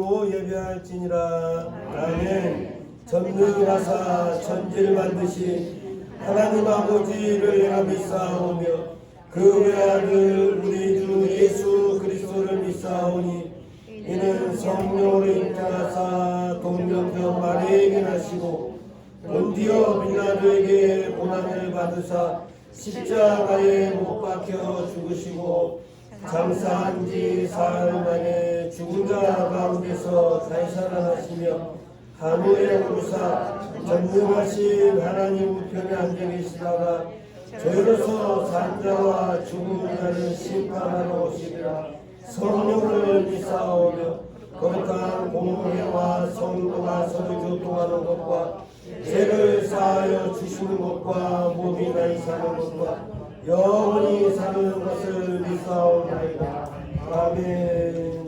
이름으로 예배할지니라. 아멘. 전능하사 천지를 만드신 하나님 아버지를 내가 믿사오며 그 외아들 우리 주 예수 그리스도를 믿사오니 이는 성령으로 인자하사 동정녀 마리아에게 나시고 본디오 빌라도에게 고난을 받으사 십자가에 못 박혀 죽으시고 장사한 지 사흘 만에 죽은 자 가운데서 다시 살아나시며 하늘에 오르사 전능하신 하나님 우편에 앉아 계시다가 저희로서 산 자와 죽은 자를 심판하러 오시리라. 성령을 믿사오며 거룩한 공회와 성도가 서로 교통하는 것과 죄를 사하여 주시는 것과 몸이 나이 사는 것과 영원히 사는 것을 믿사오나이다. 아멘.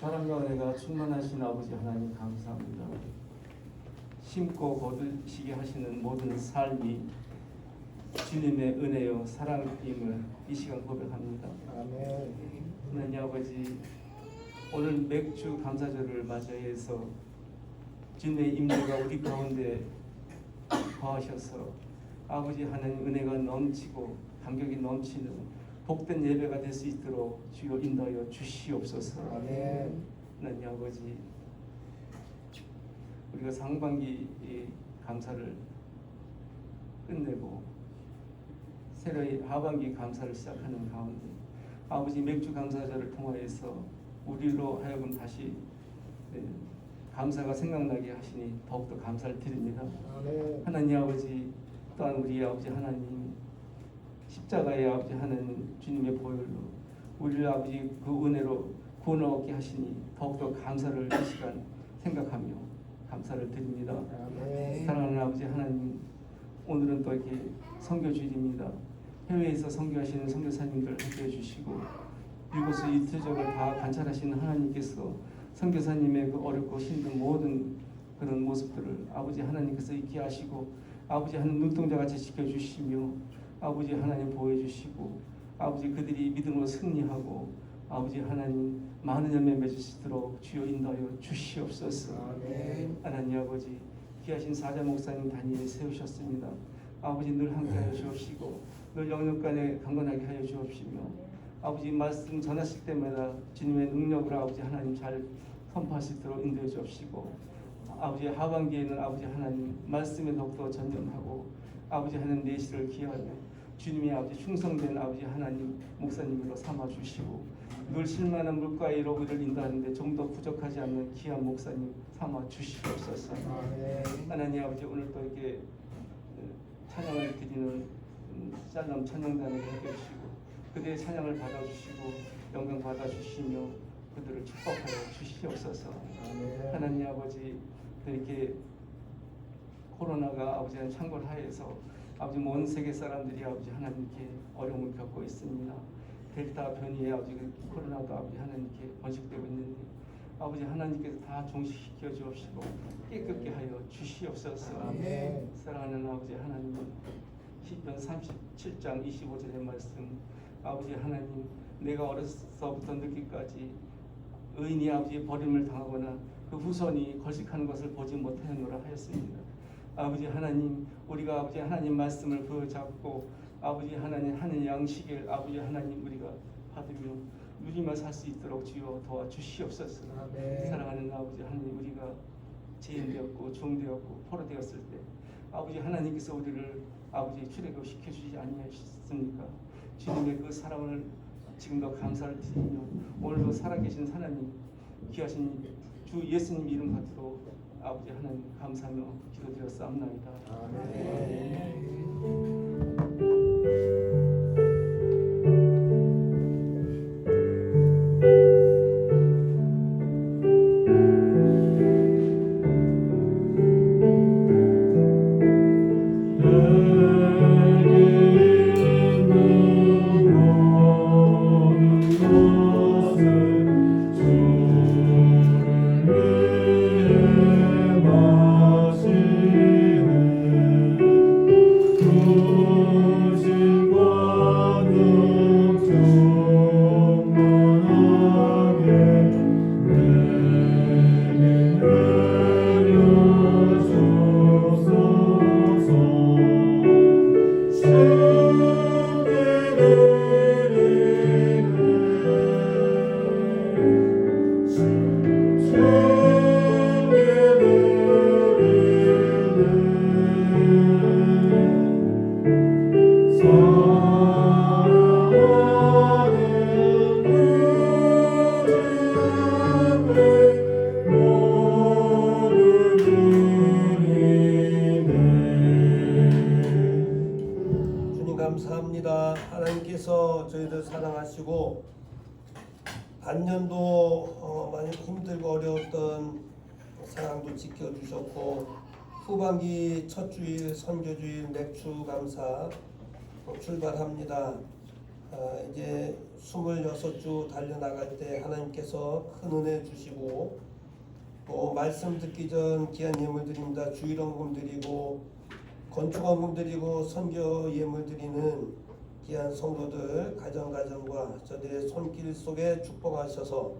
사랑과 은혜가 충만하신 아버지 하나님 감사합니다. 심고 거두시게 하시는 모든 삶이 주님의 은혜요 사랑임을 이 시간 고백합니다. 아멘. 하나님 아버지, 오늘 맥주 감사절을 맞이해서 주님의 임재가 우리 가운데 거하셔서 아버지 하나님 은혜가 넘치고 감격이 넘치는 복된 예배가 될 수 있도록 주여 인도하여 주시옵소서. 아멘. 하나님 아버지, 우리가 상반기 이 감사를 끝내고 새로이 하반기 감사를 시작하는 가운데 아버지 맥주 감사절을 통하여서 우리로 하여금 다시 감사가 생각나게 하시니 더욱더 감사를 드립니다. 아멘. 하나님 아버지, 또한 우리 아버지 하나님 십자가의 아버지 하나님 주님의 보혈로 우리를 아버지 그 은혜로 구원 얻게 하시니 더욱더 감사를 이 시간 생각하며 감사를 드립니다. 아멘. 사랑하는 아버지 하나님, 오늘은 또 이렇게 선교주일입니다. 해외에서 선교하시는 선교사님들 함께 해주시고 이곳을 이틀적을 다 관찰하시는 하나님께서 선교사님의 그 어렵고 힘든 모든 그런 모습들을 아버지 하나님께서 있게 하시고 아버지 하나님 눈동자같이 지켜주시며 아버지 하나님 보여주시고 아버지 그들이 믿음으로 승리하고 아버지 하나님 많은 열매 맺을 수 있도록 주여 인도하여 주시옵소서. 아멘. 하나님 아버지, 귀하신 사자 목사님 단위에 세우셨습니다. 아버지 늘 함께하여 주옵시고 늘 영육간에 강건하게 하여 주옵시며 아버지 말씀 전하실 때마다 주님의 능력으로 아버지 하나님 잘 선포할 수 있도록 인도해 주옵시고 아버지 하반기에는 아버지 하나님 말씀에 더욱더 전념하고 아버지 하나님 내실을 기하며 주님의 아버지 충성된 아버지 하나님 목사님으로 삼아 주시고 늘 실만한 물가에로 우리를 인도하는데 좀 더 부족하지 않는 귀한 목사님 삼아 주시옵소서. 하나님 아버지, 오늘 또 이렇게 찬양을 드리는 샬롬 찬양단을 해주시고 그들의 찬양을 받아주시고 영광 받아주시며 그들을 축복하여 주시옵소서. 하나님 아버지, 이렇게 코로나가 아버지 하나님 창궐하에서 아버지 온 세계 사람들이 아버지 하나님께 어려움을 겪고 있습니다. 델타 변이에 아버지 코로나도 아버지 하나님께 번식되고 있는데 아버지 하나님께서 다 종식시켜 주옵시고 깨끗게 하여 주시옵소서. 아멘. 사랑하는 아버지 하나님, 시편 37장 25절의 말씀, 아버지 하나님, 내가 어려서부터 늦기까지 의인이 아버지 버림을 당하거나 그 후손이 걸식하는 것을 보지 못하였노라 하였습니다. 아버지 하나님, 우리가 아버지 하나님 말씀을 부여잡고 아버지 하나님 하는 양식을 아버지 하나님 우리가 받으며 누리며 살 수 있도록 주여 도와주시옵소서. 사랑하는 아버지 하나님, 우리가 죄인되었고 종되었고 포로되었을 때 아버지 하나님께서 우리를 아버지 출애굽시켜 주지 아니하셨습니까? 주님의 그 사랑을 지금도 감사를 드리며 오늘도 살아계신 하나님, 귀하신 주 예수님 이름 받들어 아버지 하나님 감사하며 기도드렸사옵나이다. 아멘. 감사합니다. 하나님께서 저희들 사랑하시고 반년도 많이 힘들고 어려웠던 상황도 지켜주셨고 후반기 첫 주일 선교주일 맥주 감사 출발합니다. 이제 26주 달려나갈 때 하나님께서 큰 은혜 주시고 또 말씀 듣기 전 귀한 예물 드립니다. 주일원금 드리고 건축원금 드리고 선교 예물 드리는 귀한 성도들 가정과 저들의 손길 속에 축복하셔서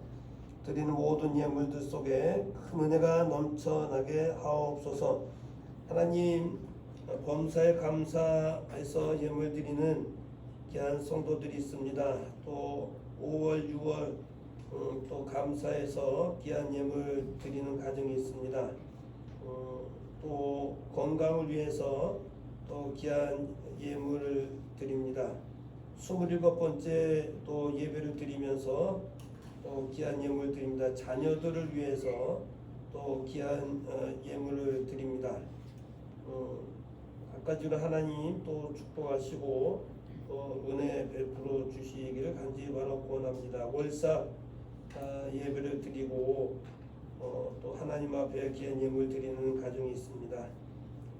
드리는 모든 예물들 속에 큰 은혜가 넘쳐나게 하옵소서. 하나님 범사에 감사해서 예물 드리는 귀한 성도들이 있습니다. 또 5월 6월 또 감사해서 귀한 예물 드리는 가정이 있습니다. 또 건강을 위해서 또 귀한 예물을 드립니다. 27번째 또 예배를 드리면서 또 귀한 예물을 드립니다. 자녀들을 위해서 또 귀한 예물을 드립니다. 아까지로 하나님 또 축복하시고 또 은혜 베풀어 주시기를 간절히 바라고 원합니다. 월삭 예배를 드리고 또 하나님 앞에 귀한 예물 드리는 가정이 있습니다.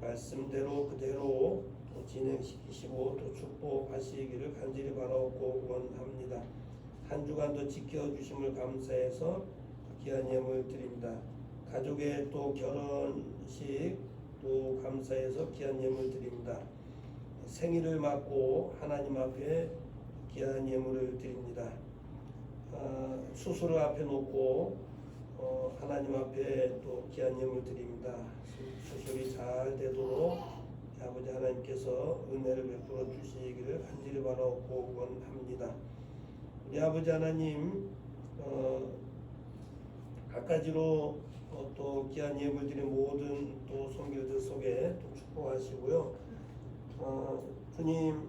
말씀대로 그대로 또 진행시키시고 또 축복하시기를 간절히 바라고 원합니다. 한 주간도 지켜주심을 감사해서 귀한 예물 드립니다. 가족의 또 결혼식 또 감사해서 귀한 예물 드립니다. 생일을 맞고 하나님 앞에 귀한 예물을 드립니다. 수술을 앞에 놓고 하나님 앞에 또 귀한 예물 드립니다. 수술이 잘 되도록 아버지 하나님께서 은혜를 베풀어 주시기를 간절히 바라고 원합니다. 우리 아버지 하나님 갖가지로 또 귀한 예물 드린 모든 또 성교들 속에 또 축복하시고요. 주님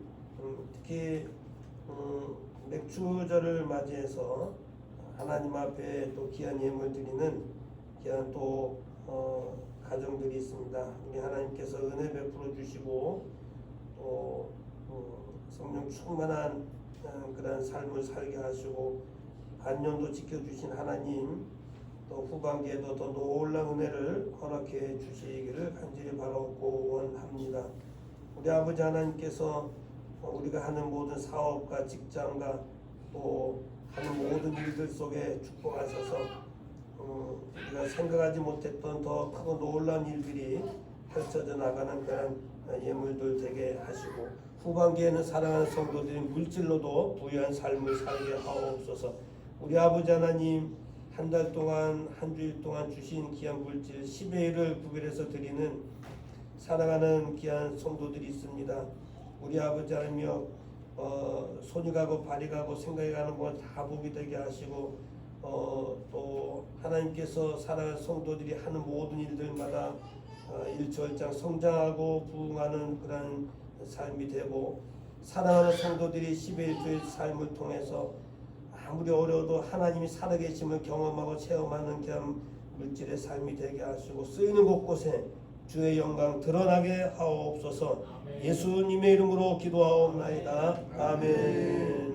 특히 맥주절을 맞이해서 하나님 앞에 또 귀한 예물 드리는 귀한 또 가정들이 있습니다. 우리 하나님께서 은혜 베풀어 주시고 또 성령 충만한 그런 삶을 살게 하시고 반년도 지켜주신 하나님 또 후반기에도 더 놀라운 은혜를 허락해 주시기를 간절히 바라고 원합니다. 우리 아버지 하나님께서 우리가 하는 모든 사업과 직장과 또 하는 모든 일들 속에 축복하셔서 우리가 생각하지 못했던 더 크고 놀라운 일들이 펼쳐져 나가는 그런 예물들 되게 하시고 후반기에는 사랑하는 성도들이 물질로도 부유한 삶을 살게 하옵소서. 우리 아버지 하나님 한 달 동안 한 주일 동안 주신 귀한 물질 10의 1을 구별해서 드리는 사랑하는 귀한 성도들이 있습니다. 우리 아버지 하나님여 손이 가고 발이 가고 생각이 가는 것 다 복이 되게 하시고 또 하나님께서 사랑하는 성도들이 하는 모든 일들마다 일절장 성장하고 부흥하는 그런 삶이 되고 사랑하는 성도들이 10의 1주의 삶을 통해서 아무리 어려워도 하나님이 살아계심을 경험하고 체험하는 그런 물질의 삶이 되게 하시고 쓰이는 곳곳에 주의 영광 드러나게 하옵소서. 예수님의 이름으로 기도하옵나이다. 아멘.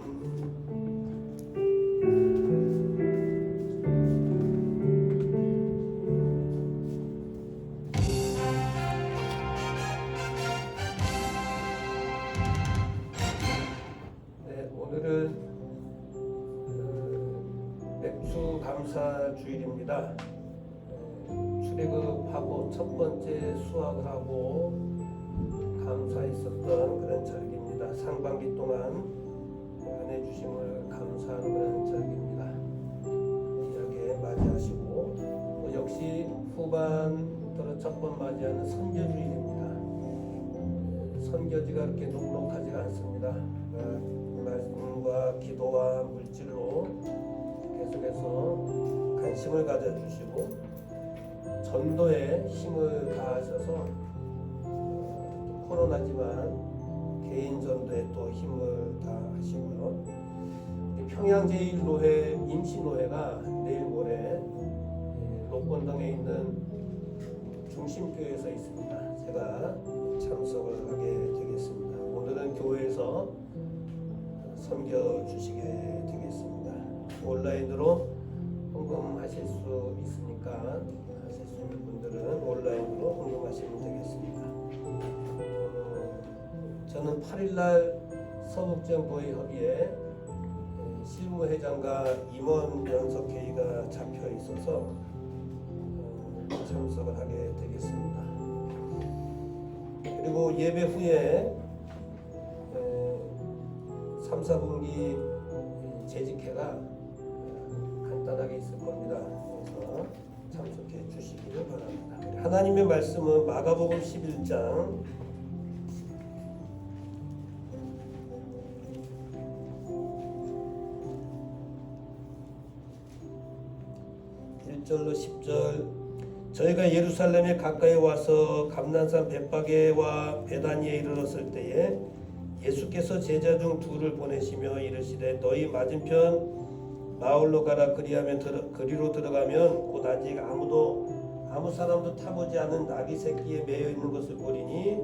네, 오늘은 맥주 감사 주일입니다. 출애굽하고 첫 번째 수확을 하고 감사했었던 그런 절기입니다. 상반기 동안 은혜 주심을 감사하는 그런 절기입니다. 귀하게 맞이하시고 또 역시 후반 들어 첫 번 맞이하는 선교주일입니다. 선교지가 그렇게 넉넉하지가 않습니다. 말씀과 기도와 물질로 계속해서 관심을 가져주시고 전도에 힘을 다하셔서 코로나지만 개인 전도에 또 힘을 다하시고요. 평양 제1노회 임시노회가 내일 모레 녹권동에 있는 중심교회에서 있습니다. 제가 참석을 하게 되겠습니다. 오늘은 교회에서 섬겨 주시게 되겠습니다. 온라인으로 헌금하실 수 있으니까 하실 수 있는 분들은 온라인으로 헌금하시면 되겠습니다. 저는 8일날 서북정보위협의회 실무회장과 임원 연석회의가 잡혀 있어서 참석을 하게 되겠습니다. 그리고 예배 후에 3, 4분기 재직회가 간단하게 있을 겁니다. 그래서 참석해 주시기를 바랍니다. 하나님의 말씀은 마가복음 11장 1절로 10절. 저희가 예루살렘에 가까이 와서 감난산 벳바게와 베다니에 이르렀을 때에 예수께서 제자 중 둘을 보내시며 이르시되 너희 맞은편 마을로 가라. 그리로 들어가면 곧 아직 아무 사람도 타보지 않은 나귀 새끼에 매여 있는 것을 보리니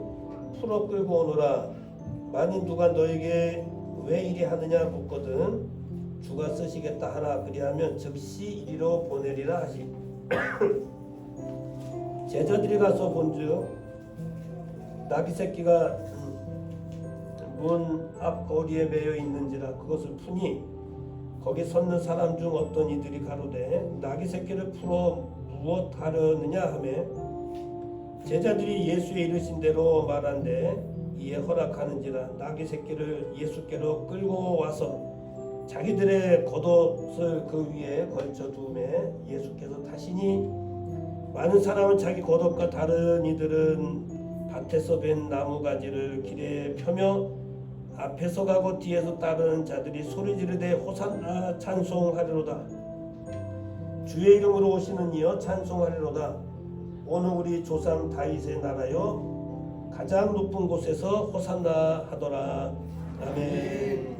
풀어 끌고 오너라. 만일 누가 너에게 왜 이리 하느냐 묻거든 주가 쓰시겠다 하라. 그리하면 즉시 이리로 보내리라 하시. 제자들이 가서 본즉 나귀 새끼가 문 앞 거리에 매여 있는지라. 그것을 푸니 거기 섰는 사람 중 어떤 이들이 가로되 나귀 새끼를 풀어 무엇 하려느냐 하매 제자들이 예수의 이르신 대로 말한데 이에 허락하는지라. 나귀 새끼를 예수께로 끌고 와서 자기들의 겉옷을 그 위에 걸쳐 두매 예수께서 타시니 많은 사람은 자기 겉옷과 다른 이들은 밭에서 벤 나무가지를 길에 펴며 앞에서 가고 뒤에서 따르는 자들이 소리 지르되 호산나 찬송하리로다. 주의 이름으로 오시는 이여 찬송하리로다. 오늘 우리 조상 다윗의 나라여 가장 높은 곳에서 호산나 하더라. 아멘.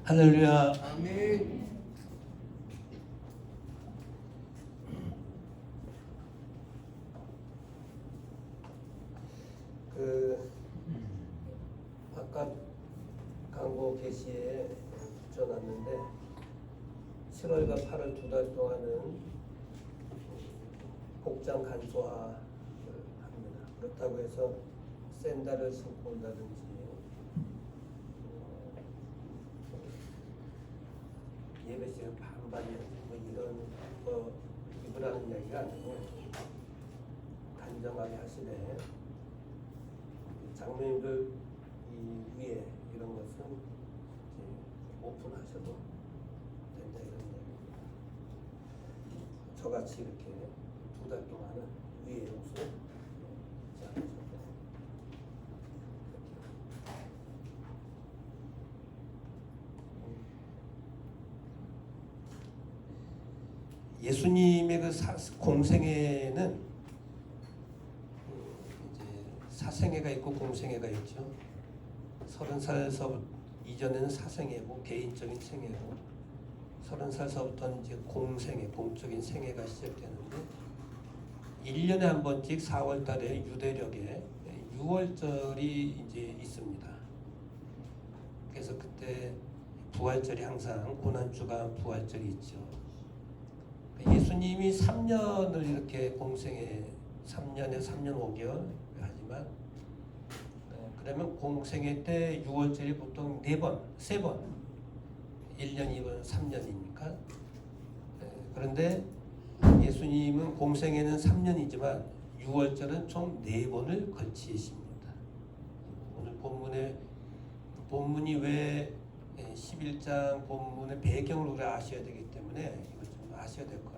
할렐루야. 아멘. 아까 광고 게시에 붙여놨는데 7월과 8월 2달 동안은 복장 간소화를 합니다. 그렇다고 해서 샌들을 신고 온다든지 예배 시간 반반이라든지 뭐 이런 거 입으라는 이야기가 아니고 단정하게 하시되 장로님들 이 위에 이런 것은 이제 오픈하셔도 된다 이런 이야기입니다. 저같이 이렇게 2달 동안은 위에 옷을 입지 않으셔도 예수님의 그 공생애는 이제 사생애가 있고 공생애가 있죠. 30살에서 이전에는 사생애고 개인적인 생애고 30살서부터는 이제 공생애, 공적인 생애가 시작되는데 1년에 한 번씩 4월 달에 유대력에 유월절이 이제 있습니다. 그래서 그때 부활절이 항상 고난주가 부활절이 있죠. 예수님이 3년을 이렇게 공생애 3년에 3년 5개월 하지만 그러면 공생애 때 6월절이 보통 4번, 3번 1년, 2번, 3년이니까 그런데 예수님은 공생애는 3년이지만 6월절은 총 4번을 걸치십니다. 오늘 본문이 왜 11장 본문의 배경을 우리가 아셔야 되기 때문에 이걸 좀 아셔야 될 것 같아요.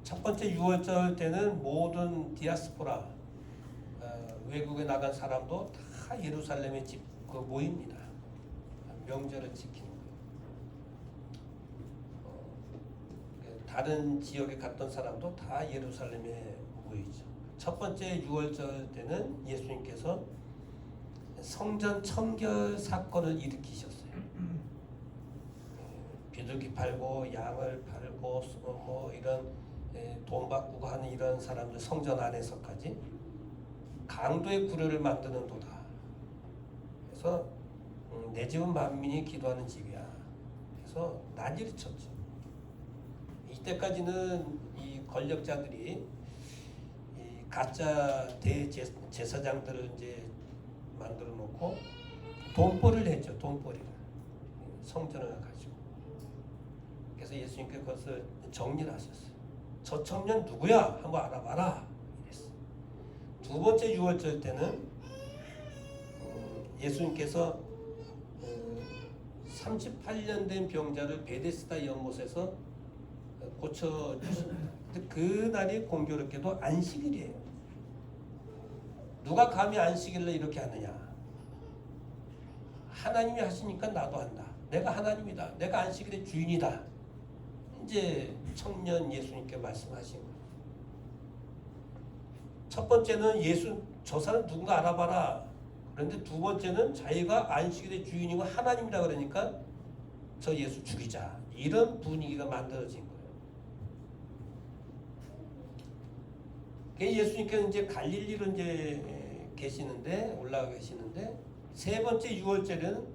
첫 번째 6월절 때는 모든 디아스포라 외국에 나간 사람도 다 예루살렘에 모입니다. 명절을 지키는 거예요. 다른 지역에 갔던 사람도 다 예루살렘에 모이죠. 첫 번째 6월절 때는 예수님께서 성전 청결 사건을 일으키셨어요. 비둘기 팔고 양을 팔고 뭐 이런 돈 바꾸고 하는 이런 사람들 성전 안에서까지 강도의 구려를 만드는 도다. 그래서 내 집은 만민이 기도하는 집이야. 그래서 난리를 쳤죠. 이때까지는 이 권력자들이 이 가짜 대제사장들을 이제 만들어 놓고 돈벌이를 했죠. 돈벌이를 성전을 가지고. 그래서 예수님께서 그것을 정리를 하셨어요. 저 청년 누구야? 한번 알아봐라. 이랬어요. 두 번째 6월절 때는 예수님께서 38년 된 병자를 베데스다 연못에서 고쳐주십니다. 그날이 공교롭게도 안식일이에요. 누가 감히 안식일을 이렇게 하느냐? 하나님이 하시니까 나도 한다. 내가 하나님이다. 내가 안식일의 주인이다. 이제 청년 예수님께 말씀하신 거예요. 첫 번째는 저 사람 누군가 알아봐라. 그런데 두 번째는 자기가 안식일의 주인이고 하나님이다 그러니까 저 예수 죽이자. 이런 분위기가 만들어진 거예요. 예수님께서 이제 갈릴리로 이제 올라가 계시는데 세 번째 6월절에는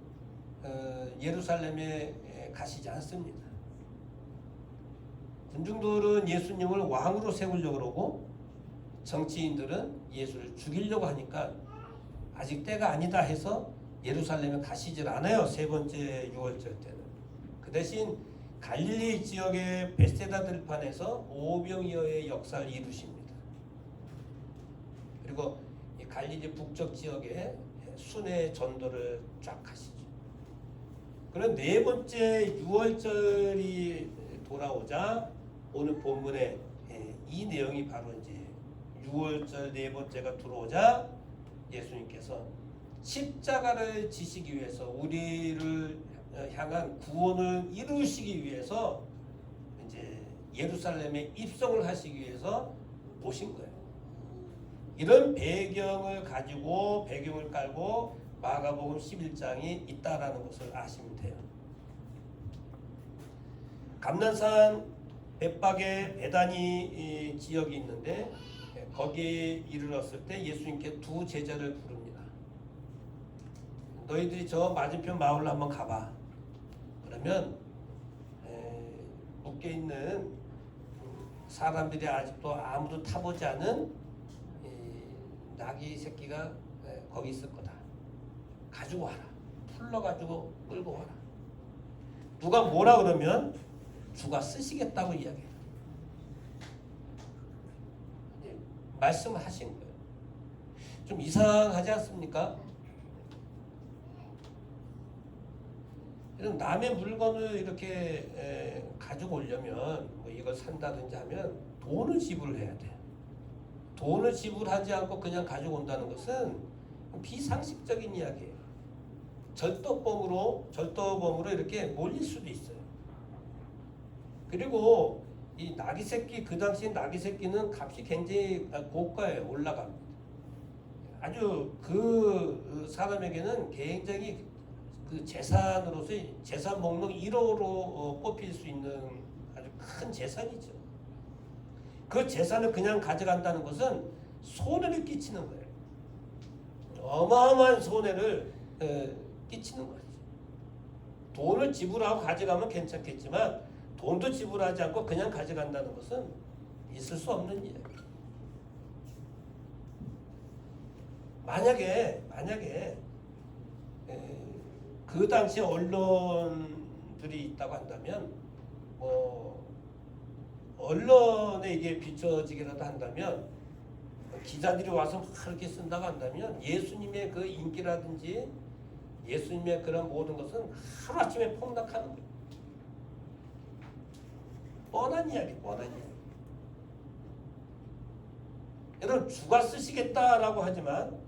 예루살렘에 가시지 않습니다. 군중들은 예수님을 왕으로 세우려고 그러고 정치인들은 예수를 죽이려고 하니까 아직 때가 아니다 해서 예루살렘에 가시질 않아요. 세 번째 6월절 때는. 그 대신 갈릴리 지역의 베세다 들판에서 오병이어의 역사를 이루십니다. 그리고 이 갈릴리 북쪽 지역에 순회 전도를 쫙 하시죠. 그런 네 번째 6월절이 돌아오자 오늘 본문에 이 내용이 바로 이제 6월절 네 번째가 들어오자 예수님께서 십자가를 지시기 위해서 우리를 향한 구원을 이루시기 위해서 이제 예루살렘에 입성을 하시기 위해서 오신 거예요. 이런 배경을 가지고 배경을 깔고 마가복음 11장이 있다라는 것을 아시면 돼요. 감난산 bet박에 베다니 지역이 있는데 거기에 이르렀을 때 예수님께 두 제자를 부릅니다. 너희들이 저 맞은편 마을로 한번 가봐. 그러면 묶여 있는 사람들이 아직도 아무도 타보지 않은 나귀 새끼가 거기 있을 거다. 가지고 와라. 풀러가지고 끌고 와라. 누가 뭐라 그러면 주가 쓰시겠다고 이야기해요. 말씀을 하신 거예요. 좀 이상하지 않습니까? 이런 남의 물건을 이렇게 가지고 오려면 뭐 이걸 산다든지 하면 돈을 지불해야 돼요. 돈을 지불하지 않고 그냥 가지고 온다는 것은 비상식적인 이야기예요. 절도범으로 이렇게 몰릴 수도 있어요. 그리고 이 나귀 새끼, 그 당시 나귀 새끼는 값이 굉장히 고가에 올라갑니다. 아주 그 사람에게는 굉장히 그 재산으로서 재산 목록 1호로 뽑힐 수 있는 아주 큰 재산이죠. 그 재산을 그냥 가져간다는 것은 손해를 끼치는 거예요. 어마어마한 손해를 끼치는 거죠. 돈을 지불하고 가져가면 괜찮겠지만 돈도 지불하지 않고 그냥 가져간다는 것은 있을 수 없는 일이에요. 만약에 그 당시 언론들이 있다고 한다면 언론에 이게 비춰지기라도 한다면 기자들이 와서 막 그렇게 쓴다고 한다면 예수님의 그 인기라든지 예수님의 그런 모든 것은 하루아침에 폭락하는 거예요. 뻔한 이야기. 여러분 주가 쓰시겠다라고 하지만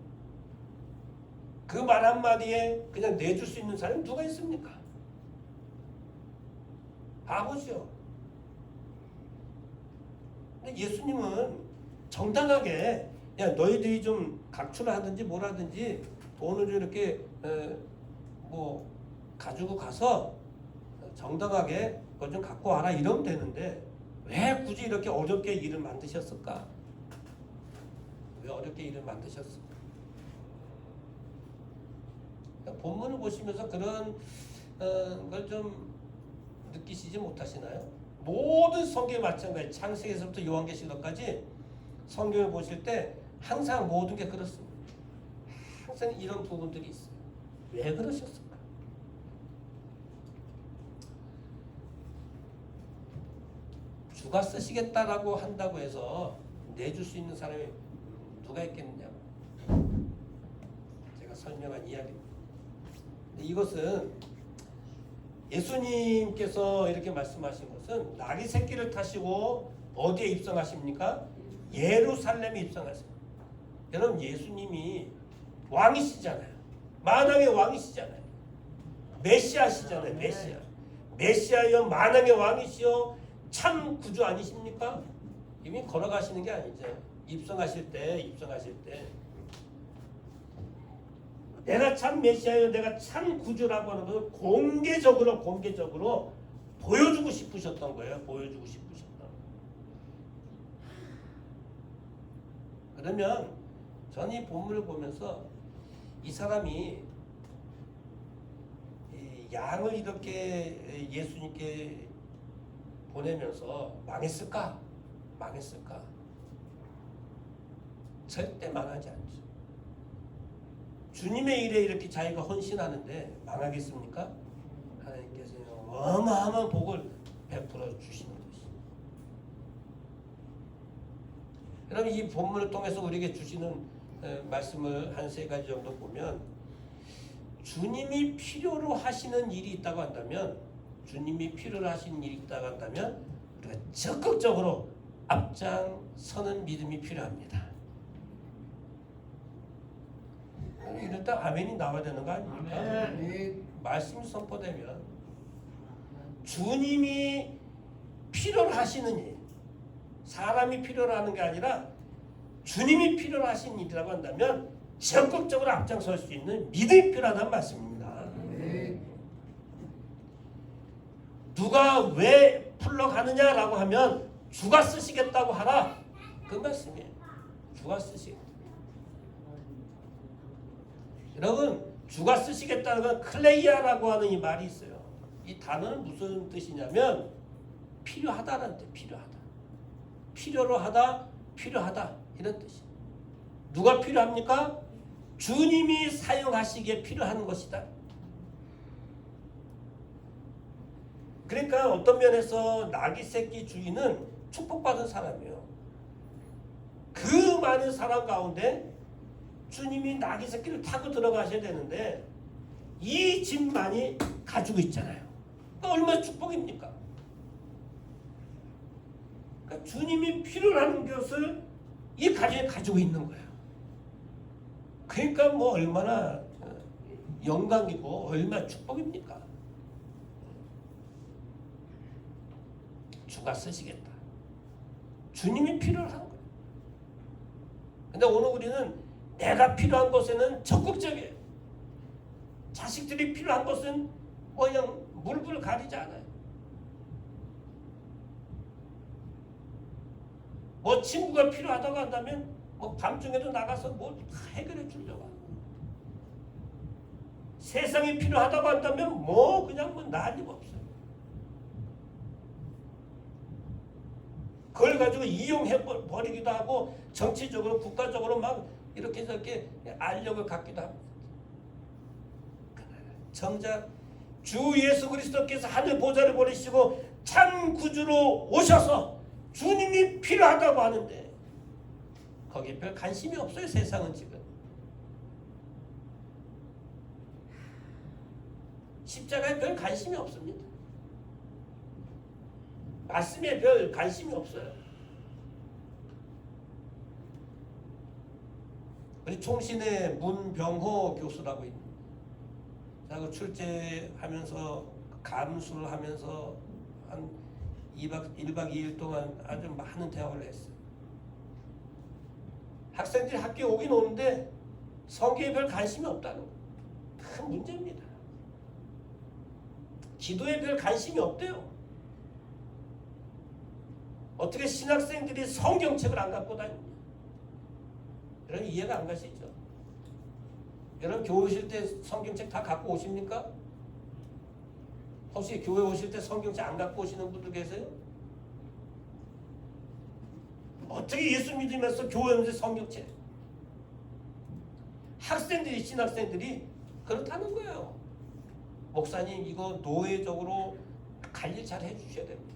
그 말 한마디에 그냥 내줄 수 있는 사람이 누가 있습니까? 바보죠. 근데 예수님은 정당하게 야 너희들이 좀 각출을 하든지 뭘 하든지 돈을 좀 이렇게 뭐 가지고 가서 정당하게 그거 좀 갖고 와라 이러면 되는데 왜 굳이 이렇게 어렵게 일을 만드셨을까? 왜 어렵게 일을 만드셨을까? 본문을 보시면서 그런 걸 좀 느끼시지 못하시나요? 모든 성경에 마찬가지 창세기에서부터 요한계시록까지 성경을 보실 때 항상 모든 게 그렇습니다. 항상 이런 부분들이 있어요. 왜 그러셨을까? 주가 쓰시겠다라고 한다고 해서 내줄 수 있는 사람이 누가 있겠느냐? 제가 설명한 이야기입니다. 이것은 예수님께서 이렇게 말씀하신 것은 나귀 새끼를 타시고 어디에 입성하십니까? 예루살렘에 입성하세요. 여러분 예수님이 왕이시잖아요. 만왕의 왕이시잖아요. 메시아시잖아요. 메시아여 만왕의 왕이시여 참 구주 아니십니까? 이미 걸어가시는 게 아니죠. 입성하실 때 내가 참 메시아여 내가 참 구주라고 하는 것을 공개적으로 보여주고 싶으셨던 거예요. 그러면 저는 이 본문을 보면서 이 사람이 이 양을 이렇게 예수님께 보내면서 망했을까? 절대 망하지 않죠. 주님의 일에 이렇게 자기가 헌신하는데 망하겠습니까? 하나님께서 어마어마한 복을 베풀어 주시는 것입니다. 여러분 이 본문을 통해서 우리에게 주시는 말씀을 한 세 가지 정도 보면 주님이 필요로 하시는 일이 있다고 한다면 우리가 적극적으로 앞장서는 믿음이 필요합니다. 이럴 때 아멘이 나와야 되는 거 아닙니까? 말씀이 선포되면 주님이 필요로 하시는 일, 사람이 필요로 하는 게 아니라 주님이 필요로 하시는 일이라고 한다면 적극적으로 앞장설 수 있는 믿음이 필요하다는 말씀입니다. 누가 왜 풀러가느냐라고 하면 주가 쓰시겠다고 하라, 그 말씀이에요. 주가 쓰시겠다. 여러분, 주가 쓰시겠다는 건 클레이아라고 하는 이 말이 있어요. 이 단어는 무슨 뜻이냐면 필요하다라는 뜻. 필요하다. 필요로 하다, 필요하다, 이런 뜻이에요. 누가 필요합니까? 주님이 사용하시기에 필요한 것이다. 그러니까 어떤 면에서 나귀 새끼 주인은 축복받은 사람이에요. 그 많은 사람 가운데 주님이 나귀 새끼를 타고 들어가셔야 되는데 이 집만이 가지고 있잖아요. 그러니까 얼마나 축복입니까? 그러니까 주님이 필요로 하는 것을 이 가정이 가지고 있는 거예요. 그러니까 뭐 얼마나 영광이고 얼마나 축복입니까? 주가 쓰시겠다. 주님이 필요로 하는 거예요. 근데 오늘 우리는 내가 필요한 것에는 적극적이에요. 자식들이 필요한 것은 그냥 물불 가리지 않아요. 뭐 친구가 필요하다고 한다면 뭐 밤중에도 나가서 뭐 해결해 주려고 하고, 세상이 필요하다고 한다면 뭐 그냥 뭐 난리가 없어요. 그걸 가지고 이용해 버리기도 하고 정치적으로 국가적으로 막 이렇게 저렇게 알력을 갖기도 합니다. 정작 주 예수 그리스도께서 하늘 보좌를 버리시고 참 구주로 오셔서 주님이 필요하다고 하는데 거기에 별 관심이 없어요. 세상은 지금 십자가에 별 관심이 없습니다. 말씀에 별 관심이 없어요. 우리 총신의 문병호 교수라고 있는데, 제가 출제하면서 감수를 하면서 한 1박 2일 동안 아주 많은 대화를 했어요. 학생들이 학교에 오긴 오는데 성경에 별 관심이 없다는 거, 큰 문제입니다. 기도에 별 관심이 없대요. 어떻게 신학생들이 성경책을 안 갖고 다니냐? 여러분 이해가 안 가시죠? 여러분 교회 오실 때 성경책 다 갖고 오십니까? 혹시 교회 오실 때 성경책 안 갖고 오시는 분들 계세요? 어떻게 예수 믿으면서 교회 오는데 성경책? 학생들이, 신학생들이 그렇다는 거예요. 목사님 이거 노예적으로 관리 잘 해주셔야 됩니다.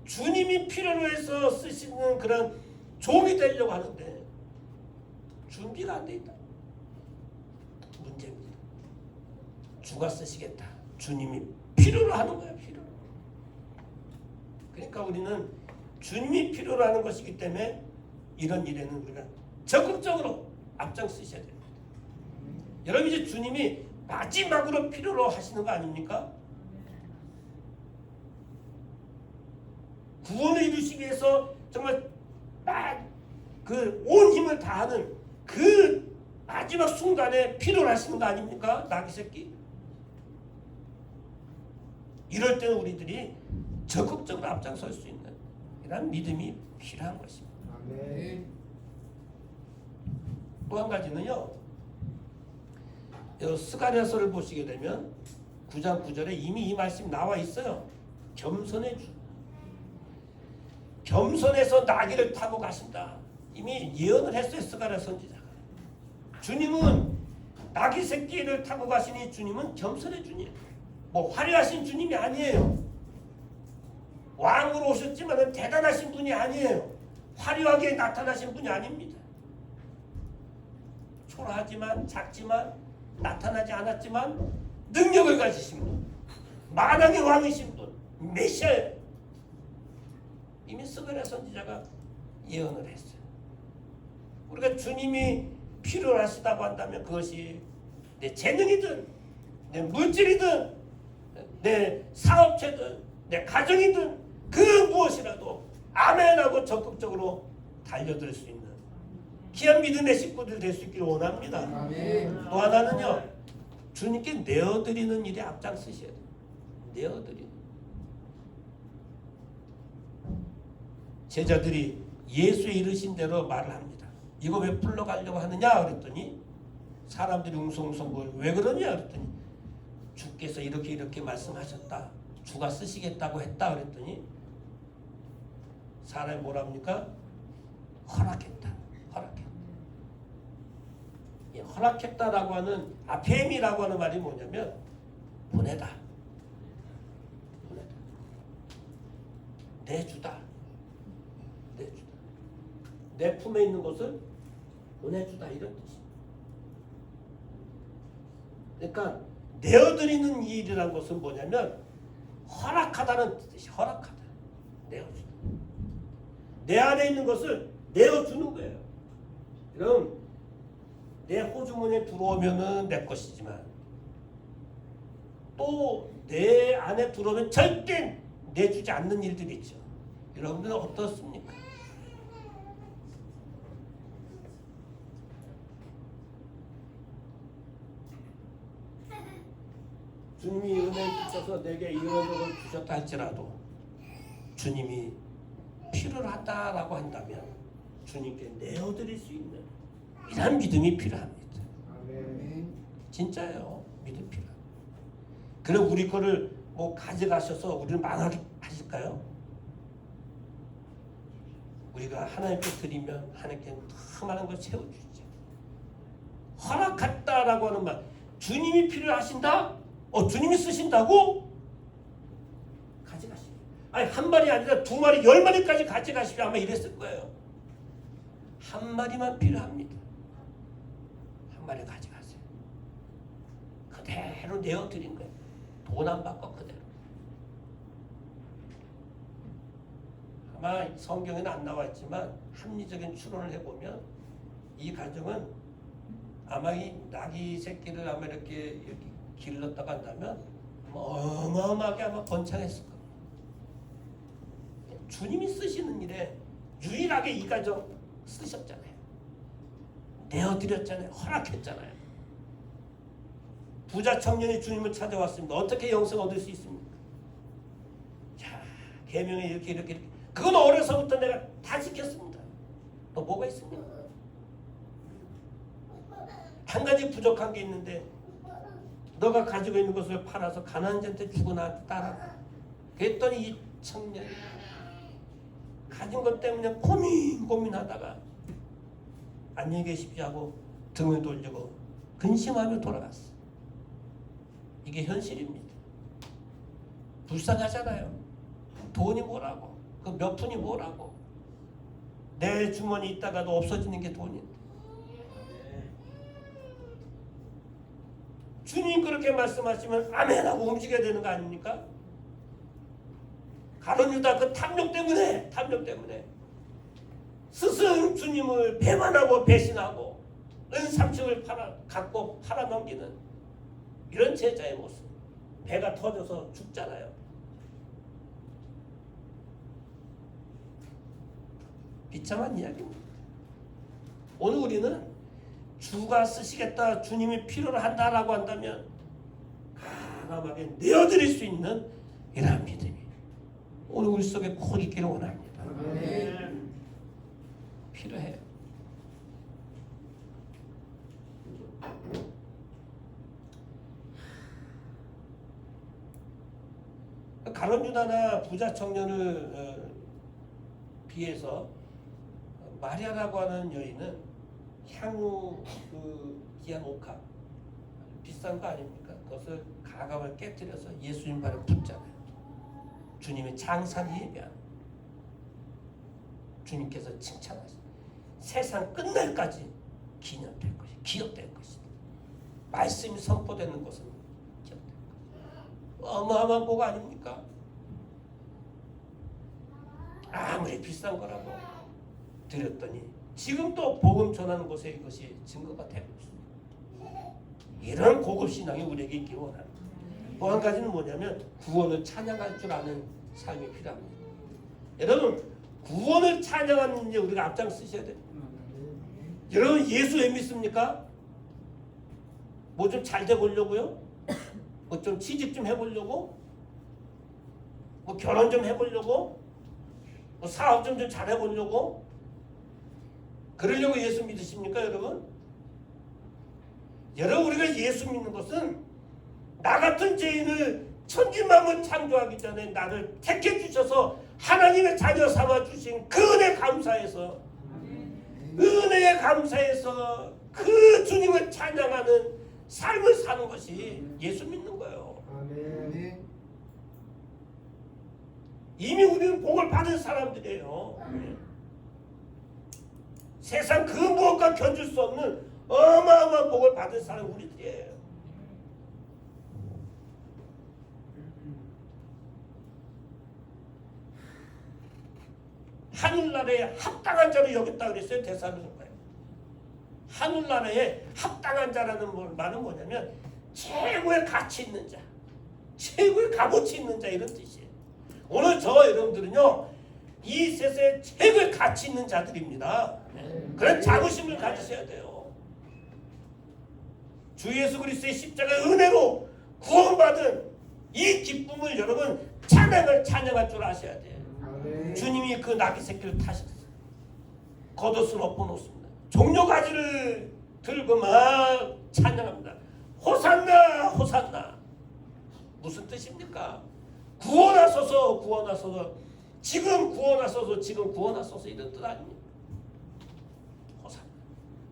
주님이 필요로 해서 쓰시는 그런 종이 되려고 하는데 준비가 안 돼 있다. 문제입니다. 주가 쓰시겠다. 주님이 필요로 하는 거야. 필요로. 그러니까 우리는 주님이 필요로 하는 것이기 때문에 이런 일에는 우리가 적극적으로 앞장서셔야 됩니다. 여러분 이제 주님이 마지막으로 필요로 하시는 거 아닙니까? 구원을 이루시기 위해서 정말 그 온 힘을 다하는 그 마지막 순간에 필요로 하시는 거 아닙니까? 나귀 새끼. 이럴 때는 우리들이 적극적으로 앞장설 수 있는 이런 믿음이 필요한 것입니다. 또 한 가지는요. 스가랴서를 보시게 되면 9장 9절에 이미 이 말씀이 나와 있어요. 겸손해 주. 겸손해서 나귀를 타고 가신다. 이미 예언을 했어요. 스가랴 선지자가. 주님은 나귀 새끼를 타고 가시니 주님은 겸손해 주님. 뭐 화려하신 주님이 아니에요. 왕으로 오셨지만 대단하신 분이 아니에요. 화려하게 나타나신 분이 아닙니다. 초라하지만 작지만 나타나지 않았지만 능력을 가지신 분, 만왕의 왕이신 분, 메시아예요. 이미 스가랴 선지자가 예언을 했어요. 우리가 주님이 필요로 하시다고 한다면 그것이 내 재능이든 내 물질이든 내 사업체든 내 가정이든 그 무엇이라도 아멘하고 적극적으로 달려들 수 있는 귀한 믿음의 식구들 될 수 있기를 원합니다. 아멘. 또 하나는요, 주님께 내어드리는 일에 앞장서셔야 돼요. 내어드리는. 제자들이 예수의 이르신 대로 말을 합니다. 이거 왜 풀러가려고 하느냐 그랬더니 사람들이 웅성웅성 왜 그러냐 그랬더니 주께서 이렇게 말씀하셨다. 주가 쓰시겠다고 했다 그랬더니 사람이 뭐랍니까? 허락했다. 허락했다. 이 허락했다라고 하는 아페미라고 하는 말이 뭐냐면 보내다. 보내다. 내주다. 내주다. 내 품에 있는 것을 보내주다 이런 뜻입니다. 그러니까 내어드리는 일이라는 것은 뭐냐면 허락하다는 뜻이 허락하다. 내어주다. 내 안에 있는 것을 내어주는 거예요. 그럼 내 호주머니에 들어오면은 내 것이지만 또 내 안에 들어오면 절대 내주지 않는 일들이 있죠. 여러분들은 어떻습니까? 주님이 은혜를 주셔서 내게 이런 것을 주셨다 할지라도 주님이 필요를 한다라고 한다면 주님께 내어드릴 수 있는 이런 믿음이 필요합니다. 아멘. 진짜요. 믿음 필요. 그럼 우리 거를 뭐 가져가셔서 우리를 망하게 하실까요? 우리가 하나님께 드리면 하나님께 더 많은 걸 채워주시죠. 허락했다라고 하는 말, 주님이 필요하신다? 주님이 쓰신다고? 가져가시오. 아니 한 마리 아니라 두 마리, 10마리까지 가져가시오. 아마 이랬을 거예요. 한 마리만 필요합니다. 한 마리 가져가세요. 그대로 내어드린 거예요. 돈 안 받고 그대로. 아마 성경에는 안 나와 있지만 합리적인 추론을 해보면 이 가정은 아마 이 낙이 새끼를 아마 이렇게 길렀다가 한다면 어마어마하게 아마 번창했을 겁니다. 주님이 쓰시는 일에 유일하게 이 가정 쓰셨잖아요. 내어드렸잖아요. 허락했잖아요. 부자 청년이 주님을 찾아왔습니다. 어떻게 영생 얻을 수 있습니까? 자, 계명에 이렇게 그건 어려서부터 내가 다 지켰습니다. 또 뭐가 있습니까? 한 가지 부족한 게 있는데 너가 가지고 있는 것을 팔아서 가난한 자한테 주고 나한테 따라가. 그랬더니 이 청년이 가진 것 때문에 고민하다가 안녕히 계십시오 하고 등을 돌리고 근심하며 돌아갔어. 이게 현실입니다. 불쌍하잖아요. 돈이 뭐라고, 그 몇 푼이 뭐라고. 내 주머니 있다가도 없어지는 게 돈인데. 주님 그렇게 말씀하시면 아멘하고 움직여야 되는 거 아닙니까? 가룟 유다 그 탐욕 때문에 스승 주님을 배반하고 배신하고 은삼층을 갖고 팔아넘기는 이런 제자의 모습. 배가 터져서 죽잖아요. 비참한 이야기입니다. 오늘 우리는 주가 쓰시겠다, 주님이 필요로 한다라고 한다면 과감하게 내어드릴 수 있는 이러한 믿음이 오늘 우리 속에 꼭 있기를 원합니다. 아멘. 필요해요. 가룟 유다나 부자 청년을 비해서 마리아라고 하는 여인은 향후 그 귀한 옥합 비싼 거 아닙니까? 그것을 가감을 깨뜨려서 예수님 발에 붙잖아요. 주님의 장사를 예배하는 주님께서 칭찬하시고 세상 끝날까지 기념될 것이 기억될 것이다. 말씀이 선포되는 것은 기억될 것이다. 어마어마한 복 아닙니까? 아무리 비싼 거라고 드렸더니 지금 또 복음 전하는 곳에 이것이 증거가 되고 있습니다. 이런 고급 신앙이 우리에게 있기 원합니다. 또 한 가지는 뭐냐면 구원을 찬양할 줄 아는 삶이 필요합니다. 여러분 구원을 찬양하는 일에 우리가 앞장서셔야 돼요. 여러분 예수 왜 믿습니까? 뭐 좀 잘 돼 보려고요? 뭐 좀 취직 좀 해보려고? 뭐 결혼 좀 해보려고? 뭐 사업 좀 잘 해보려고? 그러려고 예수 믿으십니까, 여러분? 여러분, 우리가 예수 믿는 것은 나 같은 죄인을 천지만물 창조하기 전에 나를 택해 주셔서 하나님의 자녀 삼아 주신 그 은혜 감사해서, 은혜에 감사해서 그 주님을 찬양하는 삶을 사는 것이 예수 믿는 거예요. 아멘. 이미 우리는 복을 받은 사람들이에요. 세상 그 무엇과 견줄 수 없는 어마어마한 복을 받은 사람 우리들이에요. 하늘나라에 합당한 자를 여겼다 그랬어요. 데살로니가에. 하늘나라에 합당한 자라는 말은 뭐냐면 최고의 가치 있는 자, 최고의 값어치 있는 자, 이런 뜻이에요. 오늘 저 여러분들은요 이 세상에 최고의 가치 있는 자들입니다. 그런 자부심을 가지셔야 돼요. 주 예수 그리스도의 십자가의 은혜로 구원받은 이 기쁨을 여러분 찬양할 줄 아셔야 돼요. 아멘. 주님이 그 나귀 새끼를 타셨어요. 겉옷을 엎어놓습니다. 종려가지를 들고 막 찬양합니다. 호산나 호산나. 무슨 뜻입니까? 구원하소서 구원하소서, 지금 구원하소서 지금 구원하소서, 이런 뜻 아닙니까? 호산나.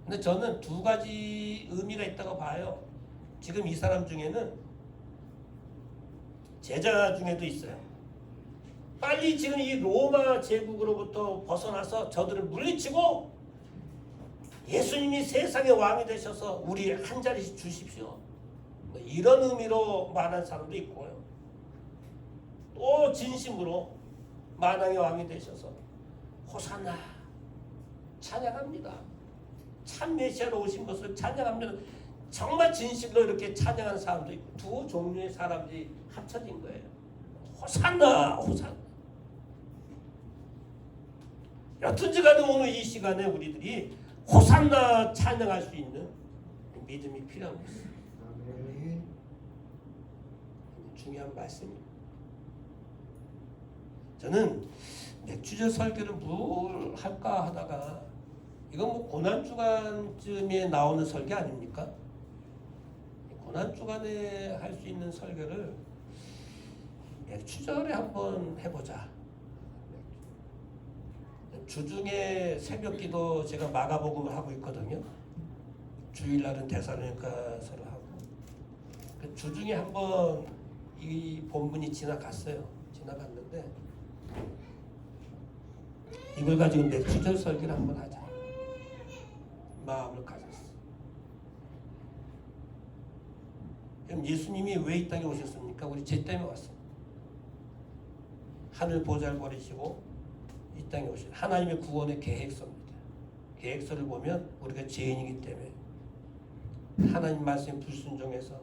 근데 저는 두 가지 의미가 있다고 봐요. 지금 이 사람 중에는 제자 중에도 있어요. 빨리 지금 이 로마 제국으로부터 벗어나서 저들을 물리치고 예수님이 세상의 왕이 되셔서 우리 한 자리씩 주십시오, 뭐 이런 의미로 말한 사람도 있고요. 또 진심으로 만왕의 왕이 되셔서 호산나 찬양합니다. 참 메시아로 오신 것을 찬양합니다. 정말 진실로 이렇게 찬양하는 사람도 있고, 두 종류의 사람들이 합쳐진 거예요. 호산나 호산나. 여튼지 간에 오늘 이 시간에 우리들이 호산나 찬양할 수 있는 믿음이 필요한 것입니다. 아멘. 중요한 말씀입니다. 저는 맥주절 설교를 뭘 할까 하다가 이건 뭐 고난주간쯤에 나오는 설교 아닙니까? 고난주간에 할 수 있는 설교를 맥주절에 한번 해보자. 주중에 새벽기도 제가 마가복음을 하고 있거든요. 주일날은 데살로니가서를 하고, 주중에 한번 이 본문이 지나갔는데 이걸 가지고 맥주절 설교를 한번 하자 마음을 가졌어. 그럼 예수님이 왜 이 땅에 오셨습니까? 우리 죄 때문에 왔습니다. 하늘 보좌를 버리시고 이 땅에 오신 하나님의 구원의 계획서입니다. 계획서를 보면 우리가 죄인이기 때문에 하나님 말씀에 불순종해서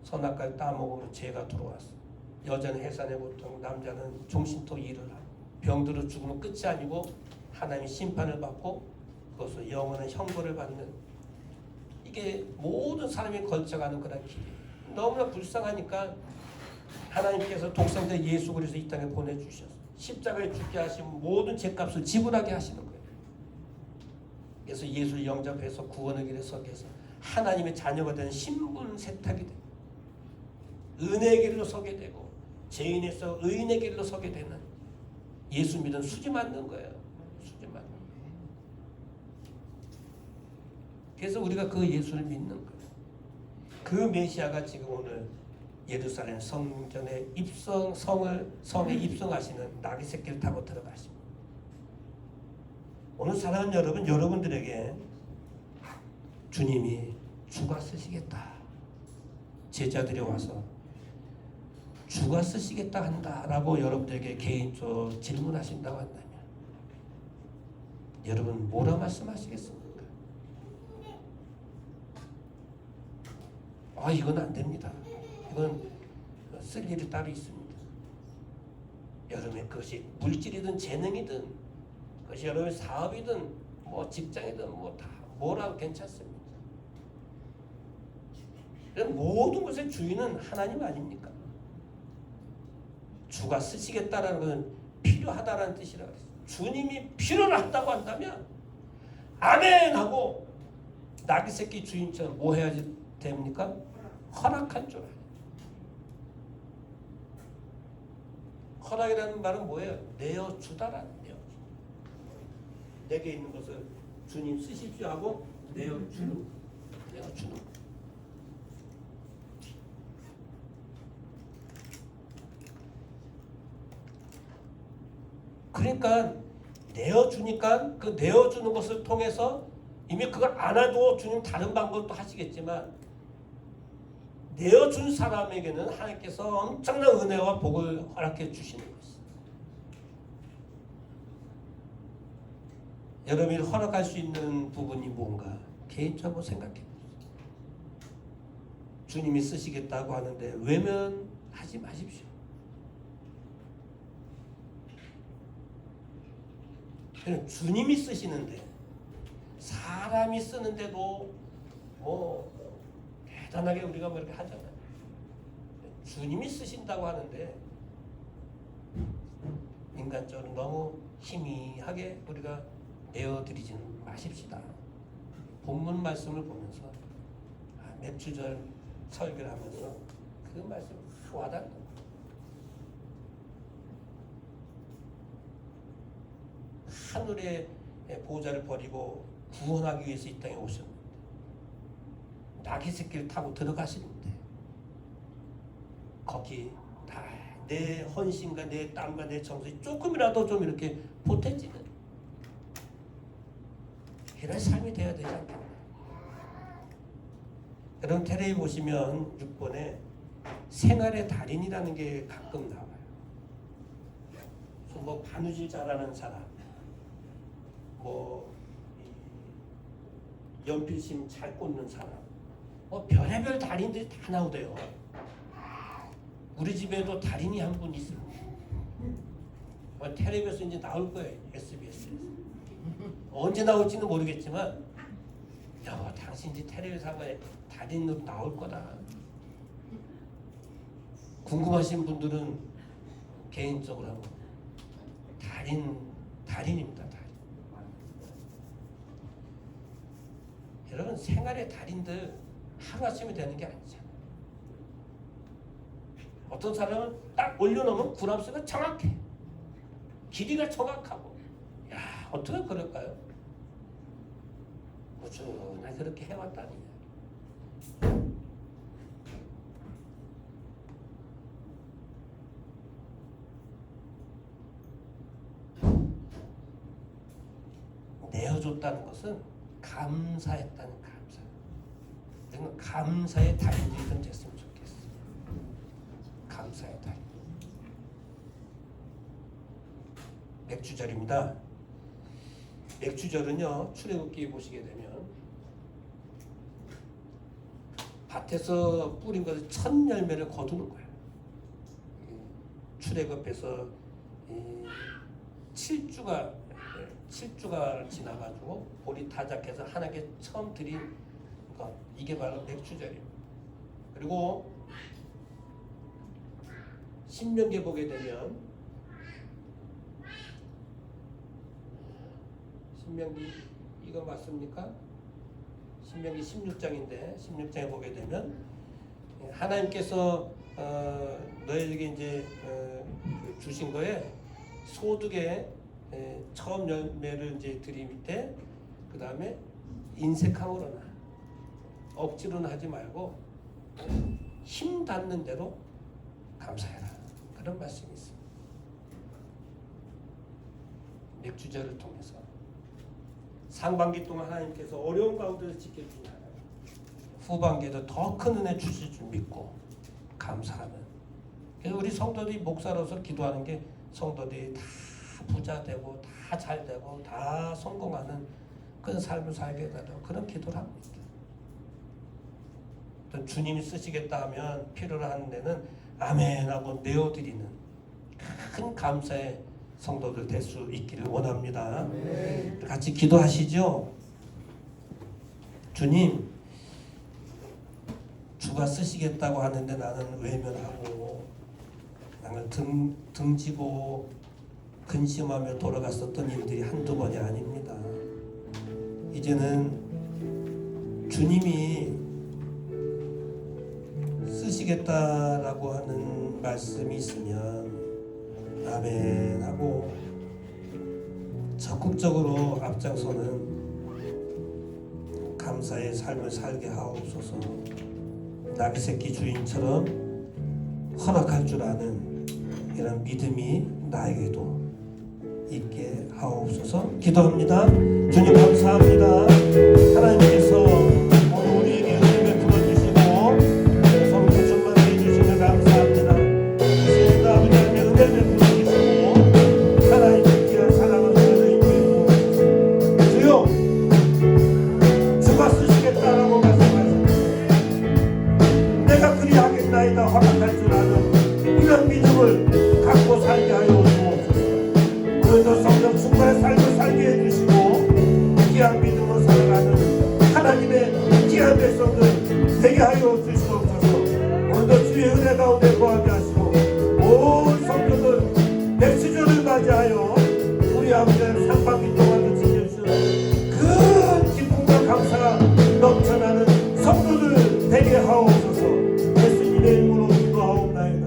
선악과를 따먹으면 죄가 들어왔어. 여자는 해산의 고통, 남자는 종신토 일을 하고, 병들어 죽으면 끝이 아니고 하나님의 심판을 받고 그것을 영원한 형벌을 받는, 이게 모든 사람이 걸쳐가는 그런 길이에요. 너무나 불쌍하니까 하나님께서 독생자 예수 그리스도 이 땅에 보내주셔서 십자가에 죽게 하시면 모든 죄값을 지불하게 하시는 거예요. 그래서 예수를 영접해서 구원의 길에 서게 해서 하나님의 자녀가 되는 신분 세탁이 되고, 은혜의 길로 서게 되고, 죄인에서 의인의 길로 서게 되는, 예수 믿은 수지 맞는 거예요. 수지 맞는 거예요. 그래서 우리가 그 예수를 믿는 거예요. 그 메시아가 지금 오늘 예루살렘 성전에 성에 입성하시는 나귀 새끼를 타고 들어가십니다. 오늘 사랑하는 여러분, 여러분들에게 주님이 주가 쓰시겠다, 제자들이 와서 주가 쓰시겠다 한다라고 여러분들에게 개인적으로 질문하신다고 한다면 여러분 뭐라 말씀하시겠습니까? 이건 안 됩니다. 이건 쓸 일이 따로 있습니다. 여러분의 그것이 물질이든 재능이든, 그것이 여러분의 사업이든 뭐 직장이든 뭐 다 뭐라도 괜찮습니다. 모든 것의 주인은 하나님 아닙니까? 주가 쓰시겠다라는 것은 필요하다라는 뜻이라고 했어요. 주님이 필요를 한다고 한다면 아멘 하고 나귀 새끼 주인처럼 뭐 해야 됩니까? 허락할 줄 알아요. 허락이라는 말은 뭐예요? 내어주다라는 내어주. 내게 있는 것을 주님 쓰십시오 하고 내어주는 거. 그러니까 내어주니까 그 내어주는 것을 통해서 이미 그걸 안 해도 주님 다른 방법도 하시겠지만 내어준 사람에게는 하나님께서 엄청난 은혜와 복을 허락해 주시는 것입니다. 여러분이 허락할 수 있는 부분이 뭔가 개인적으로 생각해 보세요. 주님이 쓰시겠다고 하는데 외면하지 마십시오. 주님이 쓰시는데 사람이 쓰는데도 뭐 대단하게 우리가 뭐 이렇게 하잖아요. 주님이 쓰신다고 하는데 인간적으로 너무 희미하게 우리가 내어드리지는 마십시다. 본문 말씀을 보면서 몇 주절 설교를 하면서 그 말씀 와닿는 하늘의 보좌를 버리고 구원하기 위해서 이 땅에 오셨는데 나귀 새끼를 타고 들어가시는데 거기 다 내 헌신과 내 땀과 내 정성이 조금이라도 좀 이렇게 보태지는 이런 삶이 돼야 되지 않겠나. 여러분 텔레비 보시면 6번에 생활의 달인이라는 게 가끔 나와요. 뭐 바느질 잘하는 사람, 뭐 연필심 잘 꽂는 사람, 뭐 별의별 달인들이 다 나오대요. 우리 집에도 달인이 한 분 있습니다. 텔레비에서 이제 나올 거예요. SBS에서. 언제 나올지는 모르겠지만 여보 당신 이제 텔레비에서 한번 달인으로 나올 거다. 궁금하신 분들은 개인적으로 한번 달인입니다. 여러분 생활의 달인들 하루아침에 되는 게 아니잖아요. 어떤 사람은 딱 올려놓으면 구람수가 정확해. 길이가 정확하고 야 어떻게 그럴까요? 꾸준히 그렇게 해왔다니. 내어줬다는 것은 감사했다는 감사. 그러면 감사의 달인들이 좀 됐으면 좋겠어. 감사의 달인. 맥주절입니다. 맥주절은요 출애굽기 보시게 되면 밭에서 뿌린 것을 첫 열매를 거두는 거예요. 출애굽해서 7주가 지나가지고 볼이 타작해서 하나님께 처음 드린 것, 이게 바로 맥주절입니다. 그리고 신명기에 보게 되면 신명기 이거 맞습니까? 신명기 16장인데 16장에 보게 되면 하나님께서 너희에게 이제 주신 거에 소득의 처음 열매를 이제 드린 밑에 그 다음에 인색함으로나 억지로는 하지 말고 힘 닿는 대로 감사해라. 그런 말씀이 있습니다. 맥주절을 통해서 상반기 동안 하나님께서 어려운 가운데서 지켜주신 하나님, 후반기에도 더 큰 은혜 주실 줄 믿고 감사하는. 그래서 우리 성도들이 목사로서 기도하는 게 성도들이 다 부자 되고 다 잘 되고 다 성공하는 그런 삶을 살게 되도록 그런 기도를 합니다. 또 주님이 쓰시겠다 하면 필요로 하는 데는 아멘 하고 내어드리는 큰 감사의 성도들 될 수 있기를 원합니다. 같이 기도하시죠. 주님, 주가 쓰시겠다고 하는데 나는 외면하고 나는 등지고 근심하며 돌아갔었던 일들이 한두 번이 아닙니다. 이제는 주님이 쓰시겠다라고 하는 말씀이 있으면 아멘 하고 적극적으로 앞장서는 감사의 삶을 살게 하옵소서. 나귀새끼 주인처럼 허락할 줄 아는 이런 믿음이 나에게도 있게 하옵소서. 기도합니다. 주님 감사합니다. 하나님께서 오늘 우리에게 은혜 베풀어 주시고 성령 충만해 주시면 감사합니다. 이제는 아버지께 은혜 베풀어 주시고 하나님의 귀한 사랑을 저희에게 주여, 주가 쓰시겠다라고 말씀하셨습니다. 내가 그리하겠나이다 허락할 줄 아는 이런 믿음을 갖고 살게 하여 주옵소서. 오늘도 성령 충만한 삶을 살게 해주시고 귀한 믿음으로 살아가는 하나님의 귀한 백성들 되게 하여 주시옵소서. 오늘도 주의 은혜 가운데 거하게 하시고 온 성도들 백시주를 맞이하여 우리 아버지의 상반기 동안도 지켜주시는 그 기쁨과 감사가 넘쳐나는 성도들 되게 하옵소서. 예수님의 이름으로 기도하옵나이다.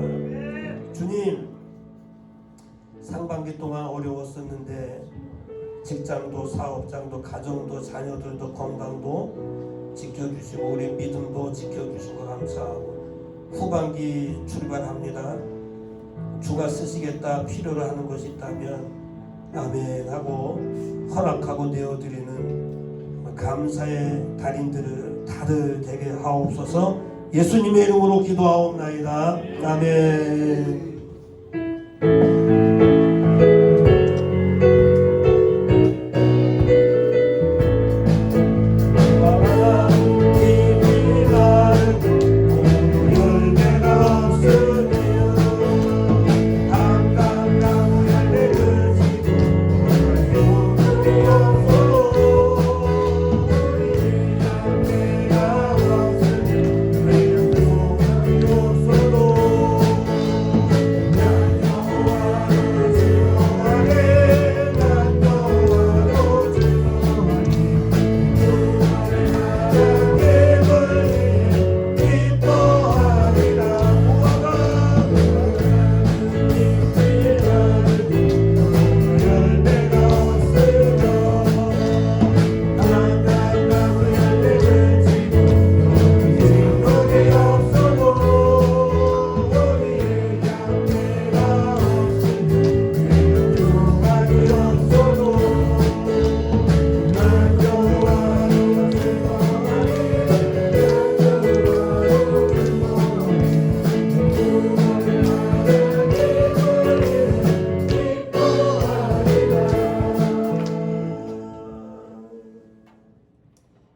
주님, 상반기 동안 어려웠었는데 직장도 사업장도 가정도 자녀들도 건강도 지켜주시고 우리 믿음도 지켜주신 거 감사하고 후반기 출발합니다. 주가 쓰시겠다 필요로 하는 것이 있다면 아멘 하고 허락하고 내어드리는 감사의 달인들을 다들 되게 하옵소서. 예수님의 이름으로 기도하옵나이다. 아멘.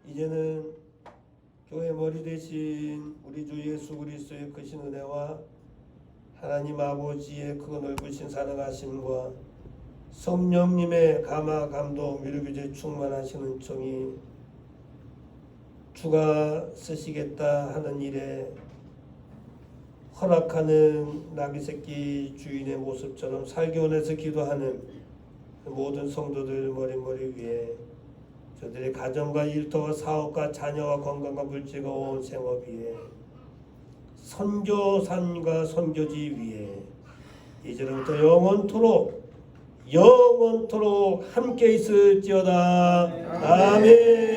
이제는 교회 머리 대신 우리 주 예수 그리스도의 크신 은혜와 하나님 아버지의 그 넓으신 사랑하심과 성령님의 감화 감동 밀교제 충만하시는 총이 주가 쓰시겠다 하는 일에 허락하는 나귀새끼 주인의 모습처럼 살기 원해서 기도하는 모든 성도들 머리 위에 저들의 가정과 일터와 사업과 자녀와 건강과 물질과 온 생업 위에 선교산과 선교지 위에 이제부터 영원토록 함께 있을지어다. 아멘.